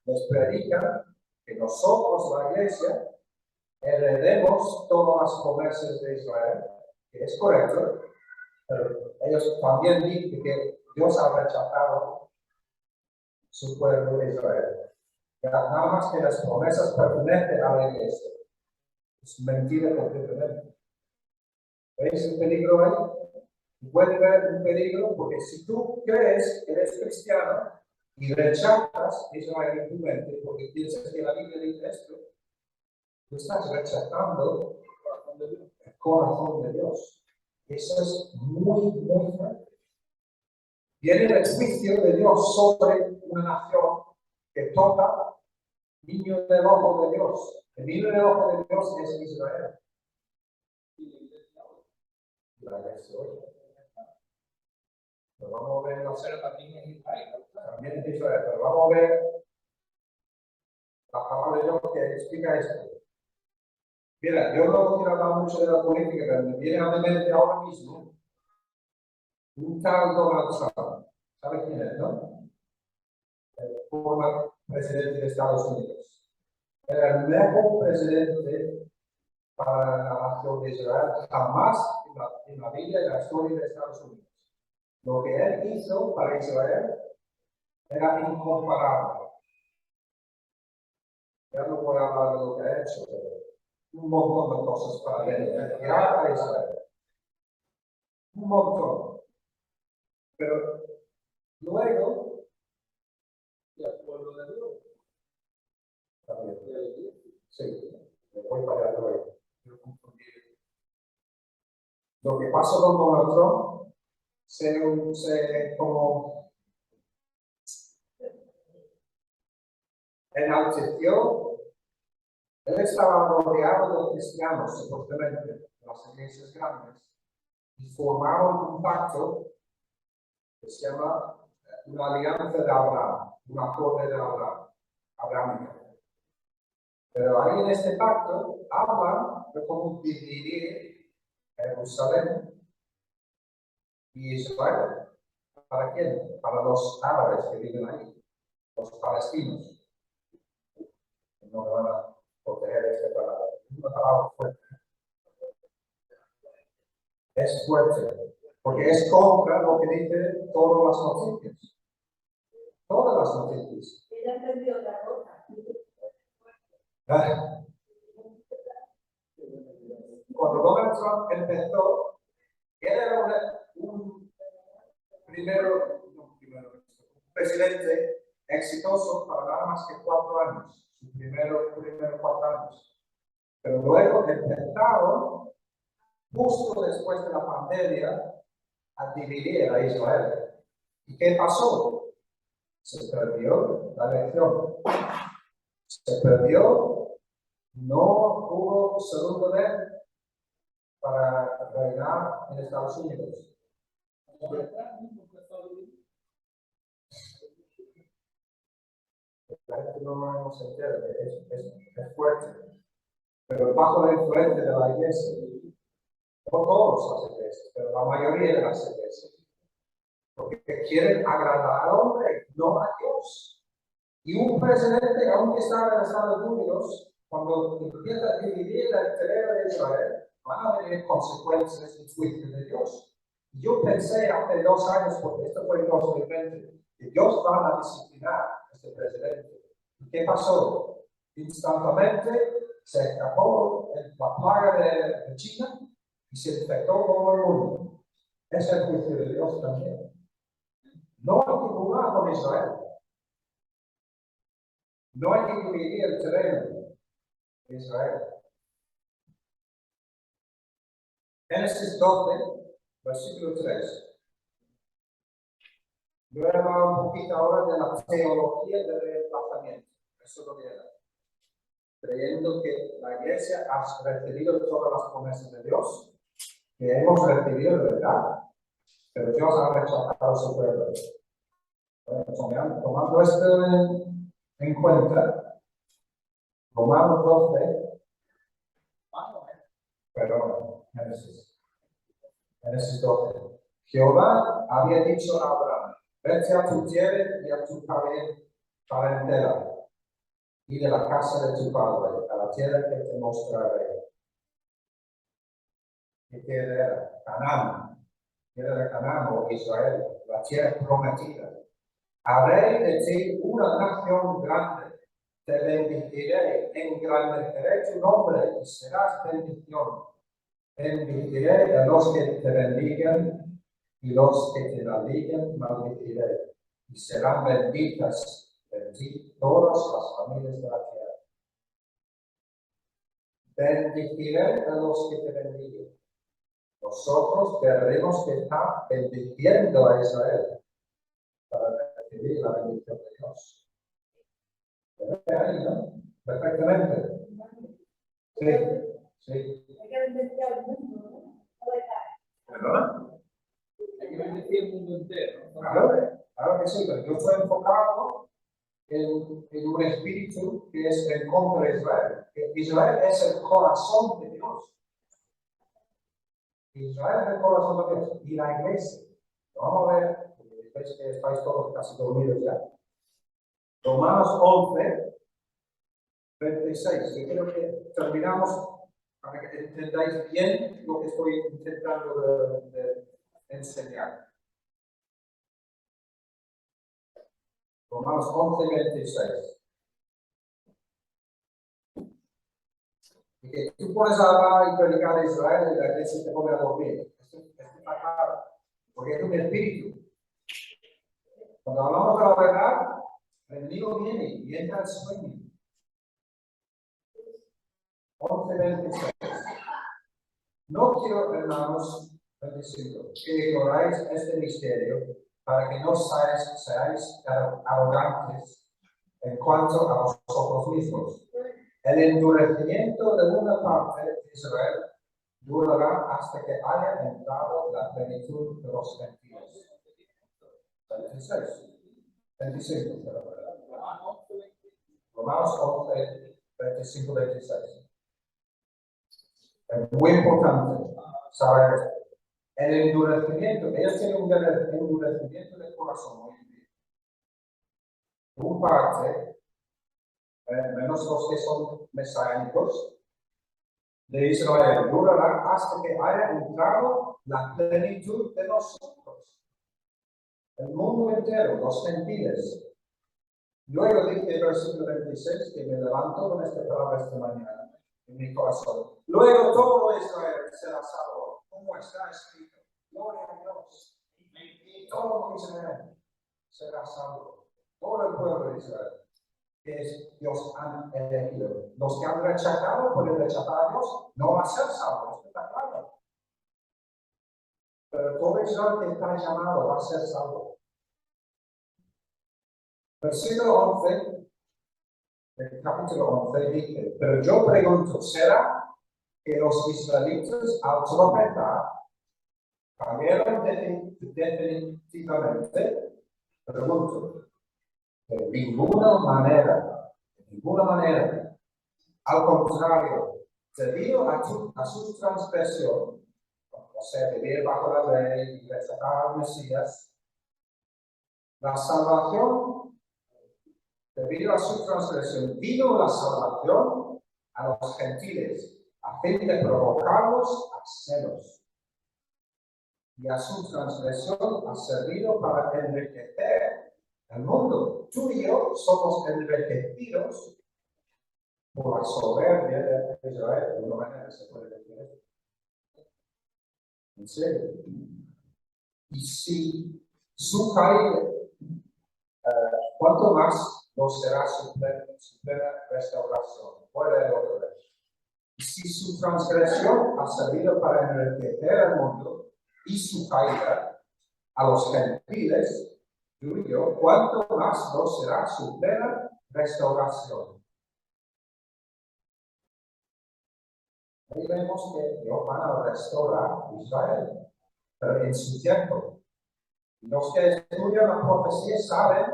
les predican que nosotros, la iglesia, heredemos todas las promesas de Israel, que es correcto, pero ellos también dicen que Dios ha rechazado su pueblo de Israel. Nada más que las promesas pertenecen a la iglesia. Es mentira completamente. ¿Veis el peligro ahí? Puede ver un peligro porque si tú crees que eres cristiano y rechazas Israel en tu mente porque piensas que la Biblia dice esto, tú estás rechazando el corazón de Dios. Eso es muy, muy fuerte. Viene el juicio de Dios sobre una nación que toca niño del ojo de Dios. El niño del ojo de Dios es Israel. La iglesia hoy. Pero vamos a ver la cena también en Israel. También en Israel. Pero vamos a ver la palabra de Dios que explica esto. Mira, yo no quiero hablar mucho de la política, pero me viene a mi mente ahora mismo un tal Donald Trump. ¿Sabe quién es, no? El former presidente de Estados Unidos. Era el mejor presidente para la nación de Israel jamás en la vida y la historia de Estados Unidos. Lo que él hizo para Israel era incomparable. Ya no voy a hablar de lo que ha hecho, pero un montón de cosas para beneficiar a Israel. Un montón. Pero luego, el pueblo de Dios también. Sí, me voy para allá luego. Lo que pasó con Donald Trump se como enalteció. Él estaba rodeado de cristianos, supuestamente, de las iglesias grandes, y formaron un pacto que se llama una alianza de Abraham, una corte de Abraham, abrahámica. Pero ahí en este pacto hablan de cómo dividir Jerusalén y Israel. ¿Para quién? Para los árabes que viven ahí, los palestinos. No me van a proteger este palabra. Es una palabra fuerte. Es fuerte, porque es contra lo que dicen todas las noticias. Todas las noticias. Ella entendió otra cosa. Cuando Donald Trump empezó, él era un presidente exitoso para nada más que 4 años, sus primeros 4 años. Pero luego empezaron, justo después de la pandemia, a dividir a Israel. ¿Y qué pasó? Se perdió la elección. Se perdió, no hubo segundo vez para reinar en Estados Unidos. La gente no se entera, es fuerte. Pero bajo la influencia de la iglesia, no todas las iglesias, pero la mayoría de las iglesias, porque quieren agradar al hombre, no a Dios. Y un presidente, aunque está en Estados Unidos, cuando empieza a dividir la entera de Israel, van a venir consecuencias del juicio de Dios. Y yo pensé hace 2 años, porque esto fue en 2020, que Dios va a disciplinar a este presidente. ¿Y qué pasó? Instantáneamente se escapó la plaga de China y se infectó todo el mundo. Es el juicio de Dios también. No hay que jugar con Israel. No hay que dividir el terreno de Israel. Génesis 12, versículo 3. Yo he hablado un poquito ahora de la teología del reemplazamiento. Eso lo que era. Creyendo que la iglesia ha recibido todas las promesas de Dios, que hemos recibido de verdad, pero Dios ha rechazado su pueblo. Tomando esto en cuenta, Romanos 12, perdón, Génesis 12. Jehová había dicho a Abraham: vete a tu tierra y a tu parentela y de la casa de tu padre, a la tierra que te mostraré. ¿Qué tierra era? Canaán. Tierra de Canaán o Israel, la tierra prometida. Haré de ti una nación grande, te bendeciré, engrandeceré tu nombre y serás bendición. Bendeciré a los que te bendigan y los que te maldigan, maldeciré. Y serán benditas de ti todas las familias de la tierra. Bendeciré a los que te bendigan. Nosotros veremos que está bendiciendo a Israel para recibir la bendición de Dios. Ahí, ¿no? Perfectamente. Sí, sí. ¿Perdona? Hay que bendecir el mundo entero. Claro que sí, pero yo estoy enfocado en un espíritu que es en contra de Israel. Israel es el corazón de Dios. Israel es el corazón de Dios y la iglesia. Vamos a ver, veis que estáis todos casi dormidos ya. Romanos 11, 26. Yo creo que terminamos para que entendáis bien lo que estoy intentando de enseñar. Romanos 11, 26. Y que tú pones a hablar y predicar a Israel y la iglesia te pone a dormir. Esto está claro. Porque es un espíritu. Cuando hablamos de la verdad, el enemigo viene y entra al sueño. 11:26. No quiero, hermanos, que ignoráis este misterio, para que no seáis arrogantes en cuanto a vosotros mismos. El endurecimiento de una parte de Israel durará hasta que haya entrado la plenitud de los gentiles. 26. 25. Romanos 11, 25, 26. Es muy importante saber esto. El endurecimiento, ellos tienen un endurecimiento del corazón hoy en día. Un parte, menos los que son mesiánicos, de Israel, durará hasta que haya entrado la plenitud de nosotros. El mundo entero, los gentiles. Luego dice el versículo 26 que me levanto con esta palabra esta mañana en mi corazón. Luego todo Israel será salvo, como está escrito. Gloria a Dios. Y todo Israel será salvo. Todo el pueblo de Israel, que es Dios han elegido. Los que han rechazado pueden rechazar a Dios, no va a ser salvo, esto está claro. Pero todo Israel que está llamado va a ser salvo. Versículo 11, del capítulo 11 dice: pero yo pregunto, ¿será que los israelitas al trompetar cayeron definitivamente? Pregunto. De ninguna manera. Al contrario, debido a su transgresión, o sea, vivir bajo la ley y rechazar al Mesías, la salvación, debido a su transgresión, vino la salvación a los gentiles, a a fin de provocarlos a celos. Y a su transgresión ha servido para enriquecer el mundo. Tú y yo somos enriquecidos por la soberbia de Israel. De alguna manera se puede decir eso. En serio. Y si su caída, ¿cuánto más no será su plena restauración? Voy a leer otra vez. Y si su transgresión ha servido para enriquecer el mundo y su caída a los gentiles, tú y yo, ¿cuánto más no será su plena restauración? Ahí vemos que Dios va a restaurar a Israel, pero en su tiempo. Los que estudian la profecía saben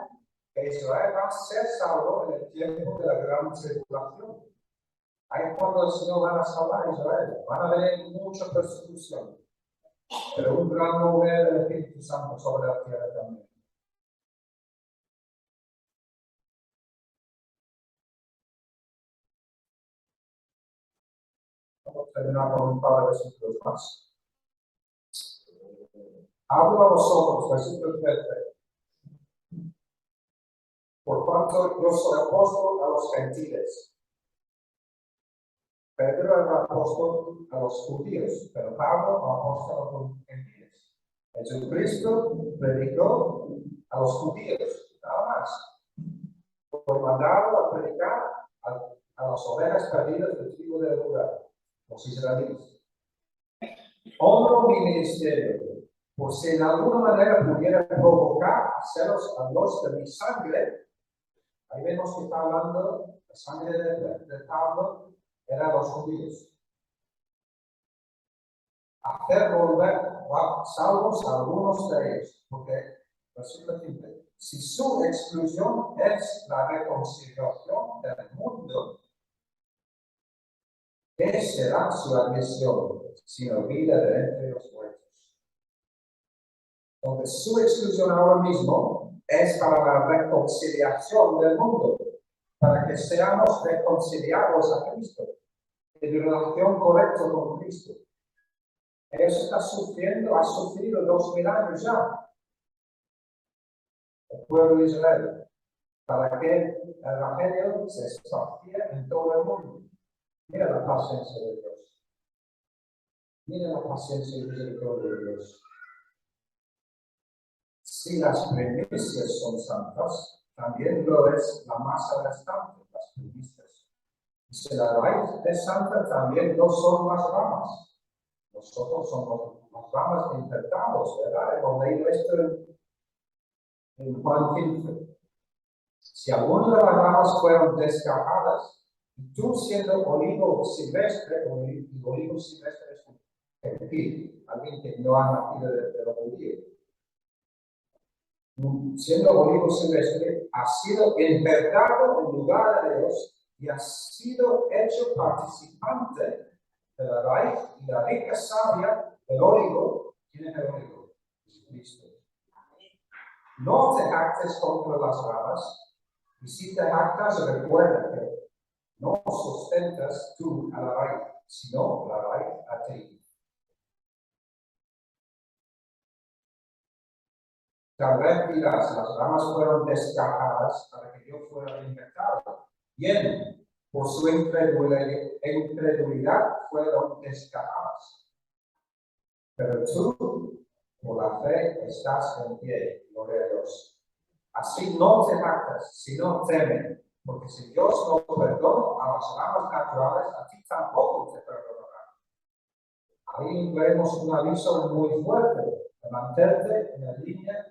que Israel va a ser salvo en el tiempo de la gran tribulación. Ahí cuando el Señor va a salvar a Israel, van a haber mucha persecución, pero un gran mover del Espíritu Santo sobre la tierra también. Vamos a terminar con un par de versículos más. Hablo a vosotros, versículo 13. Por cuanto yo soy apóstol a los gentiles. Pedro era apóstol a los judíos, pero Pablo apóstol a los gentiles. Jesucristo predicó a los judíos, nada más. Fue mandado a predicar a las ovejas perdidas del tribu del lugar, los israelitas. Honro mi ministerio, por si en alguna manera pudiera provocar a celos a los de mi sangre. Ahí vemos que está hablando la sangre de Pablo. Eran los judíos. Hacer volver salvos a algunos de ellos, porque, versículo 15, si su exclusión es la reconciliación del mundo, ¿qué será su admisión sino vida de entre los muertos? Entonces, su exclusión ahora mismo es para la reconciliación del mundo, para que seamos reconciliados a Cristo, en relación correcta con Cristo. Ellos están sufriendo, ha sufrido 2000 años ya. El pueblo de Israel, para que el evangelio se esparciera en todo el mundo. Mira la paciencia de Dios. Mira la paciencia y misericordia de Dios. Si las primicias son santas, también lo es la masa restante, las primicias. Y si la raíz es santa, también lo son las ramas. Nosotros somos las ramas infectados, ¿verdad? Hemos leído esto en Juan 15. Si alguna de las ramas fueron descargadas, y tú siendo olivo silvestre, olivo silvestre es un gentil, alguien que no ha nacido de los judíos, siendo olivo silvestre, ha sido envergado en lugar de Dios y ha sido hecho participante de la raíz y la rica savia del olivo. ¿Quién es el olivo? Jesucristo. No te jactes contra las ramas, y si te jactas, recuerda que no sustentas tú a la raíz, sino la raíz a ti. Tal vez dirás, las ramas fueron descargadas para que yo fuera infectado. Bien, por su incredulidad fueron descargadas. Pero tú, por la fe, estás en pie, gloria a Dios. Así no te jactas, sino teme, porque si Dios no perdona a las ramas naturales, a ti tampoco te perdonará. Ahí vemos un aviso muy fuerte de mantente en la línea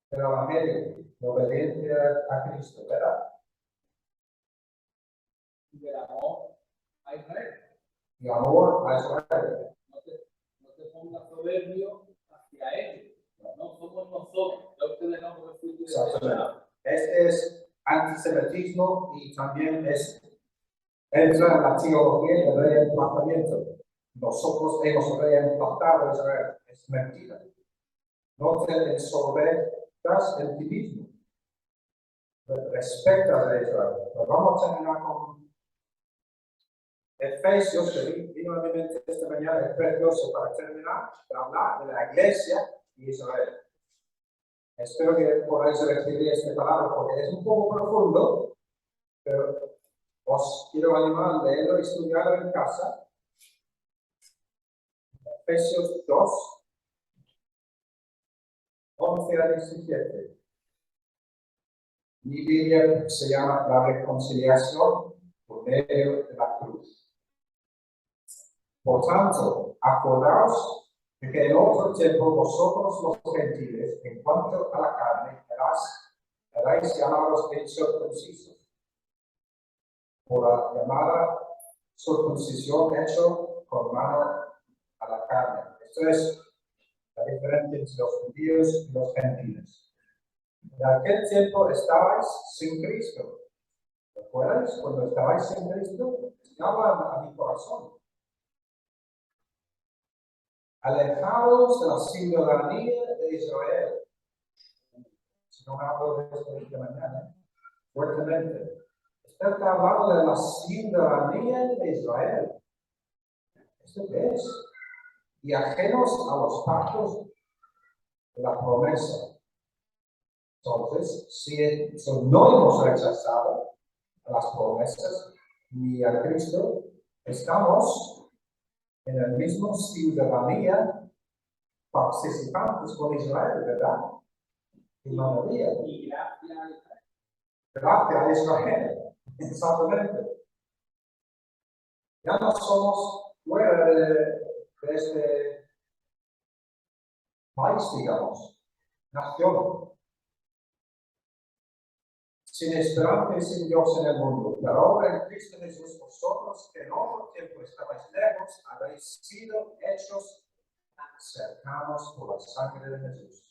del evangelio, de obediencia a Cristo, ¿verdad? Y del amor a Israel. Y amor a Israel. No te pongas soberbio hacia ellos. No somos nosotros. Ya ustedes no hemos recibido. Este es antisemitismo y también entra en la teología del reemplazamiento. Nosotros hemos reemplazado a Israel. Es mentira. No te ensoberbezcas en ti mismo. Respecta a Israel. Pero vamos a terminar con Efesios, que vino a mi mente esta mañana, es precioso para terminar de hablar de la iglesia de Israel. Espero que podáis recibir esta palabra porque es un poco profundo, pero os quiero animar a leerlo y estudiarlo en casa. Efesios 2, 11 a 17. Mi Biblia se llama La reconciliación por medio de la cruz. Por tanto, acordaos de que en otro tiempo vosotros los gentiles, en cuanto a la carne, erais llamados incircuncisos, por la llamada circuncisión hecho con mano a la carne. Esto es la diferencia entre los judíos y los gentiles. En aquel tiempo estabais sin Cristo. ¿Recuerdas? Cuando estabais sin Cristo, estaba a mi corazón. Alejados de la ciudadanía de Israel. Si no me hablo de esto esta mañana, fuertemente. Está hablando de la ciudadanía de Israel. ¿Esto qué es? Y ajenos a los pactos de la promesa. Entonces, si no hemos rechazado a las promesas ni a Cristo, estamos en el mismo ciudadanía participantes con Israel, ¿verdad? Y gracias a Israel, exactamente. Ya no somos fuera de este país, digamos, nación, sin esperanza y sin Dios en el mundo. Pero ahora en Cristo Jesús, vosotros que en otro tiempo estabais lejos, habéis sido hechos cercanos por la sangre de Jesús.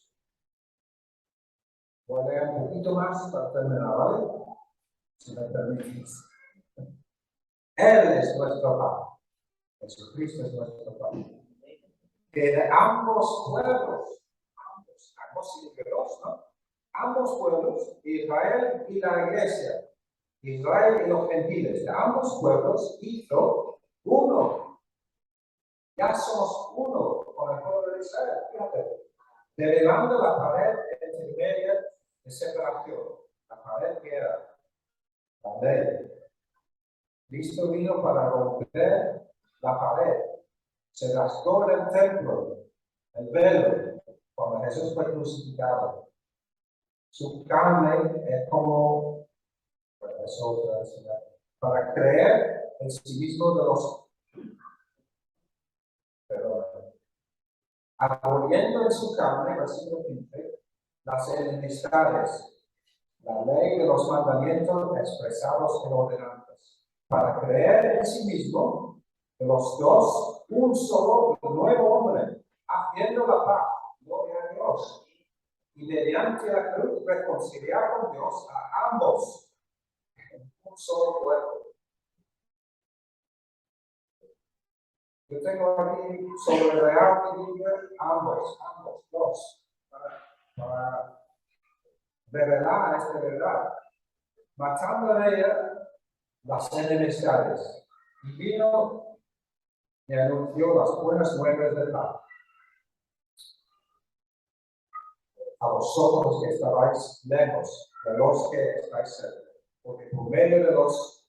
Voy a leer un poquito más para terminar, ¿vale? Si me permitís. Él es nuestro Padre. Jesucristo es nuestro Padre. Que de ambos pueblos, ambos individuos, ¿no? Ambos pueblos, Israel y la iglesia, Israel y los gentiles, de ambos pueblos hizo uno. Ya somos uno con el pueblo de Israel, fíjate. Derribando la pared intermedia de separación, la pared que era la ley. Cristo vino para romper la pared. Se rasgó el templo, el velo, cuando Jesús fue crucificado. Su carne es como, bueno, eso para creer en sí mismo de los, aboliendo en su carne, versículo 15, las enemistades, la ley de los mandamientos expresados en ordenanzas, para creer en sí mismo de los dos un solo nuevo hombre, haciendo la paz, gloria a Dios, y mediante la cruz reconciliar con Dios a ambos en un solo cuerpo. Yo tengo aquí sobre real y ambos, dos, para revelar esta verdad, matando en ella las enemistades, y vino y anunció las buenas nuevas de paz a vosotros que estabais lejos, de los que estáis cerca, porque por medio de los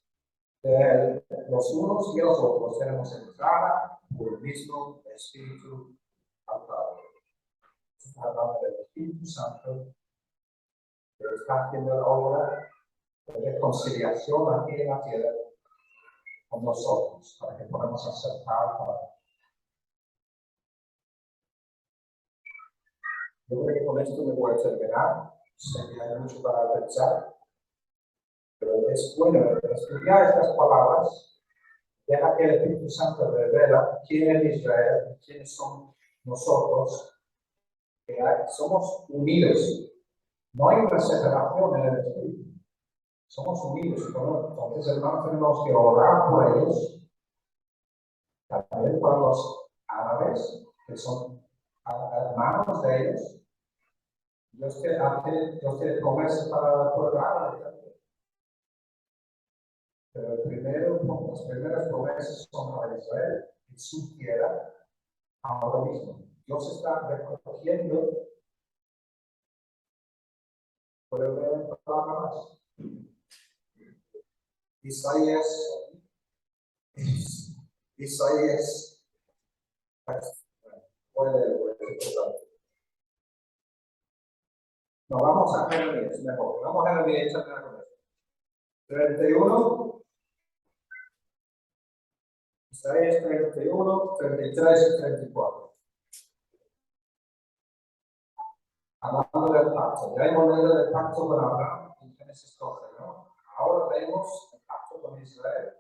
unos y los otros tenemos entrada por el mismo Espíritu al Padre. Hablando del Espíritu Santo, que está haciendo la obra de reconciliación aquí en la tierra con nosotros, para que podamos acercar al Padre. Yo creo que con esto me voy a terminar. Sé que hay mucho para pensar, pero es bueno estudiar estas palabras. Deja que el Espíritu Santo revela quién es Israel, quiénes son nosotros. Que somos unidos. No hay una separación en el Espíritu. Somos unidos. Entonces, hermanos, tenemos que orar por ellos. También por los árabes, que son hermanos de ellos. Dios tiene promesas para el pueblo árabe. Pero las primeras promesas son para Israel, en su tierra, ahora mismo. Dios está recogiendo. ¿Puede ver en palabra más? Isaías, no, vamos a Jeremías, mejor. Vamos a Jeremías, 31, Isaías 31, 33 y 34. Hablando del pacto, ya hemos leído el pacto con Abraham en Génesis 12, ¿no? Ahora vemos el pacto con Israel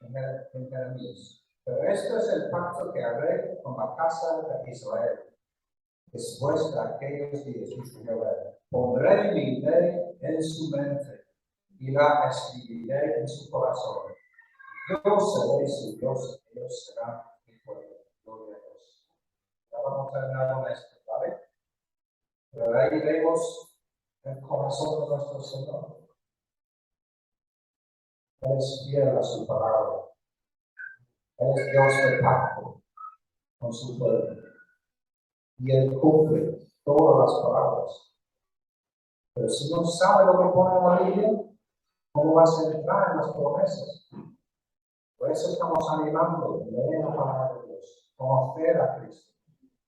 en Jeremías. Pero este es el pacto que haré con la casa de Israel. Después de aquellos días, dice Jehová, pondré mi ley en su mente y la escribiré en su corazón. Yo seré su Dios, ellos serán mi pueblo. Gloria a Dios. Ya vamos a terminar con esto, ¿vale? Pero ahí vemos el corazón de nuestro Señor. Él es fiel a su palabra. Él es Dios de pacto con su pueblo. Y Él cumple todas las palabras. Pero si no sabe lo que pone en la Biblia, ¿cómo vas a entrar en las promesas? Por eso estamos animando, leer la palabra de Dios, conocer a Cristo,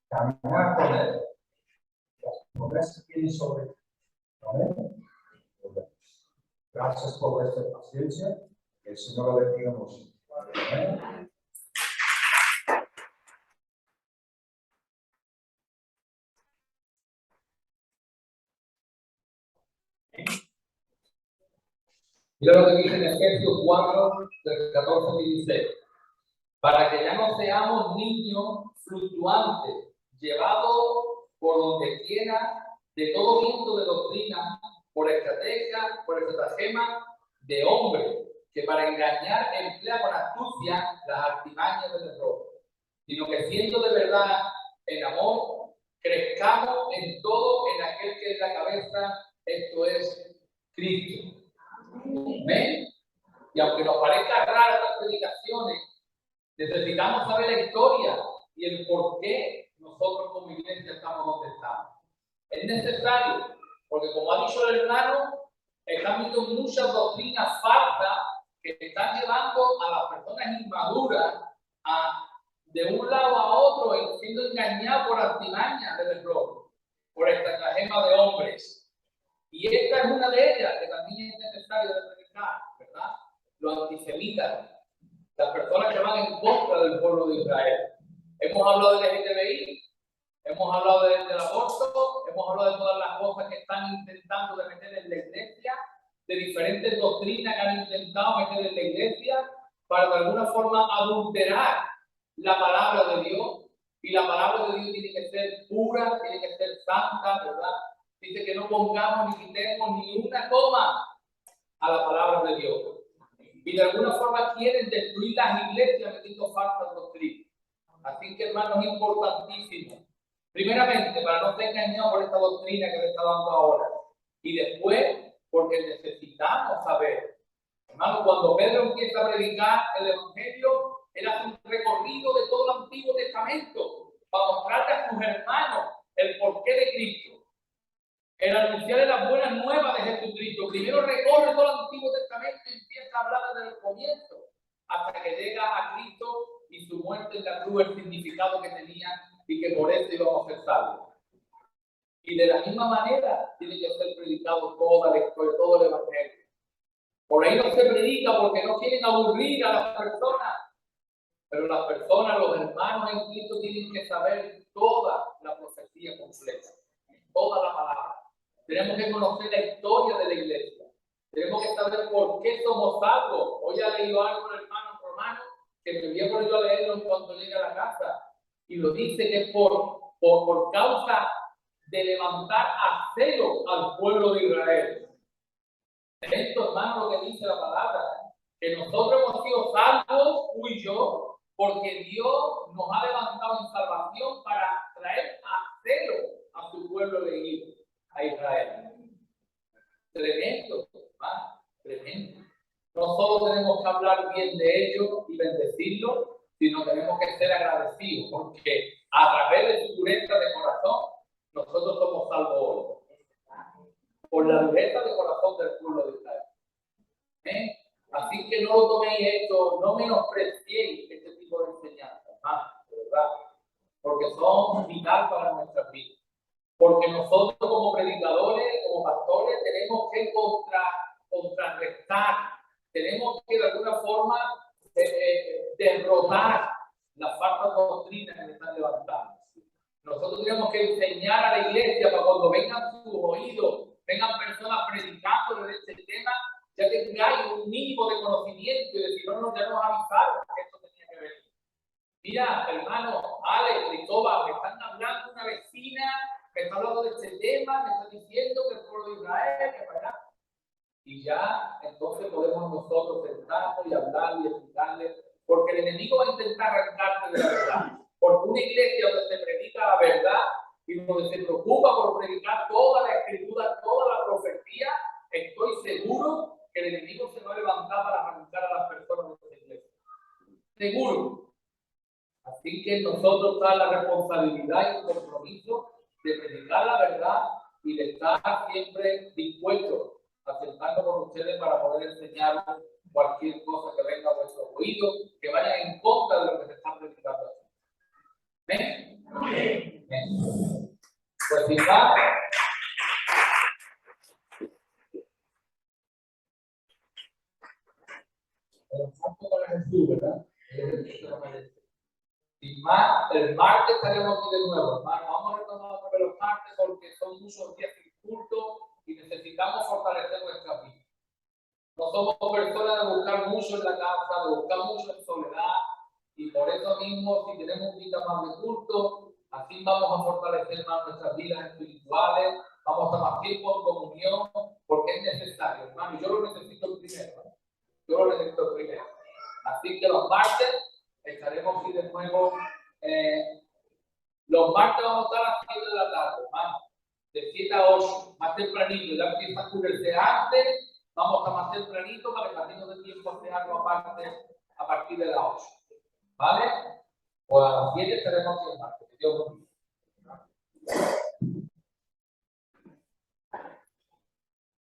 caminar con Él. Las promesas vienen sobre ti. Amén. Gracias por vuestra paciencia. Que el Señor lo bendiga mucho. Amén. Mira lo que dice en Efesios 4, del 14 al 16. Para que ya no seamos niños fluctuantes, llevados por donde quiera, de todo viento de doctrina, por estratagema de hombre, que para engañar emplea con astucia las artimañas del error, sino que siendo de verdad en amor, crezcamos en todo en aquel que es la cabeza, esto es Cristo. Amén. Y aunque nos parezca rara estas predicaciones, necesitamos saber la historia y el por qué nosotros como iglesia estamos donde estamos. Es necesario, porque como ha dicho el hermano, están viendo muchas doctrinas falsas que están llevando a las personas inmaduras a de un lado a otro, siendo engañados por artimañas del error, por estratagema de hombres. Y esta es una de ellas, que también es necesario predicar, ¿verdad? Los antisemitas, las personas que van en contra del pueblo de Israel. Hemos hablado del LGTBI, hemos hablado del aborto, hemos hablado de todas las cosas que están intentando de meter en la iglesia, de diferentes doctrinas que han intentado meter en la iglesia para de alguna forma adulterar la palabra de Dios. Y la palabra de Dios tiene que ser pura, tiene que ser santa, ¿verdad? Dice que no pongamos ni quitemos ni una coma a la palabra de Dios. Y de alguna forma quieren destruir las iglesias metiendo falsas doctrinas. Así que, hermanos, es importantísimo. Primeramente, para no ser engañados por esta doctrina que le está dando ahora. Y después, porque necesitamos saber. Hermanos, cuando Pedro empieza a predicar el Evangelio, él hace un recorrido de todo el Antiguo Testamento para mostrarle a sus hermanos el porqué de Cristo. El anunciar las buenas nuevas de Jesucristo. Primero recorre todo el Antiguo Testamento y empieza a hablar desde el comienzo, hasta que llega a Cristo y su muerte en la cruz, el significado que tenía y que por eso íbamos a ser salvos. Y de la misma manera tiene que ser predicado toda la historia, todo el Evangelio. Por ahí no se predica porque no quieren aburrir a las personas, pero las personas, los hermanos en Cristo tienen que saber toda la profecía completa, toda la palabra. Tenemos que conocer la historia de la iglesia. Tenemos que saber por qué somos salvos. Hoy ha leído algo el hermano Romano que me voy a poner yo a leerlo en cuanto llegue a la casa. Y lo dice que es por causa de levantar a cero al pueblo de Israel. Esto, hermano, lo que dice la palabra. Que nosotros hemos sido salvos, tú y yo, porque Dios nos ha levantado en salvación para traer a cero a su pueblo elegido, a Israel. Tremendo, ¿verdad? Tremendo. Nosotros solo tenemos que hablar bien de ellos y bendecirlos, sino tenemos que ser agradecidos, porque a través de su dureza de corazón, nosotros somos salvos hoy. Por la dureza de corazón del pueblo de Israel. Así que no lo toméis esto, no menospreciéis este tipo de enseñanzas, hermano, de verdad, porque son vital para nuestras vidas. Porque nosotros como predicadores, como pastores, tenemos que contrarrestar, tenemos que de alguna forma derrotar las falsas doctrinas que están levantando. Nosotros tenemos que enseñar a la iglesia para cuando vengan sus oídos, vengan personas predicando de este tema, ya que hay un mínimo de conocimiento y decir, no, ya nos avisaron que esto tenía que ver. Mira, hermano, Ale, Cristóbal, me están hablando una vecina, me está hablando de este tema, me está diciendo que el pueblo de Israel, que para. Y ya, entonces podemos nosotros sentarnos y hablar y explicarle, porque el enemigo va a intentar arrancarte de la verdad. Porque una iglesia donde se predica la verdad y donde se preocupa por predicar toda la escritura, toda la profecía, estoy seguro que el enemigo se va a levantar para arrancar a las personas de esa iglesia. Seguro. Así que nosotros está la responsabilidad y el compromiso de predicar la verdad y de estar siempre dispuestos a sentarnos con ustedes para poder enseñar cualquier cosa que venga a vuestro oído, que vaya en contra de lo que se está predicando. ¿Ven? Amén. Pues si va, el santo para Jesús, ¿verdad? Sin más, el martes estaremos aquí de nuevo, hermano. Vamos a retomar los martes porque son muchos días sin culto y necesitamos fortalecer nuestra vida. No somos personas de buscar mucho en la casa, de buscar mucho en soledad, y por eso mismo, si tenemos un día más de culto, así vamos a fortalecer más nuestras vidas espirituales, vamos a más tiempo en comunión, porque es necesario, hermano. Yo lo necesito primero, ¿no? Yo lo necesito primero. Así que los martes estaremos aquí de nuevo. Los martes vamos a estar a las 7 de la tarde, hermano. De 7 a 8, más tempranito. Ya empieza a cubrirse antes, vamos a estar más tempranito para que también nos dé tiempo a hacer algo aparte a partir de las 8. ¿Vale? Pues a las 7 estaremos aquí el martes. Que Dios bendiga.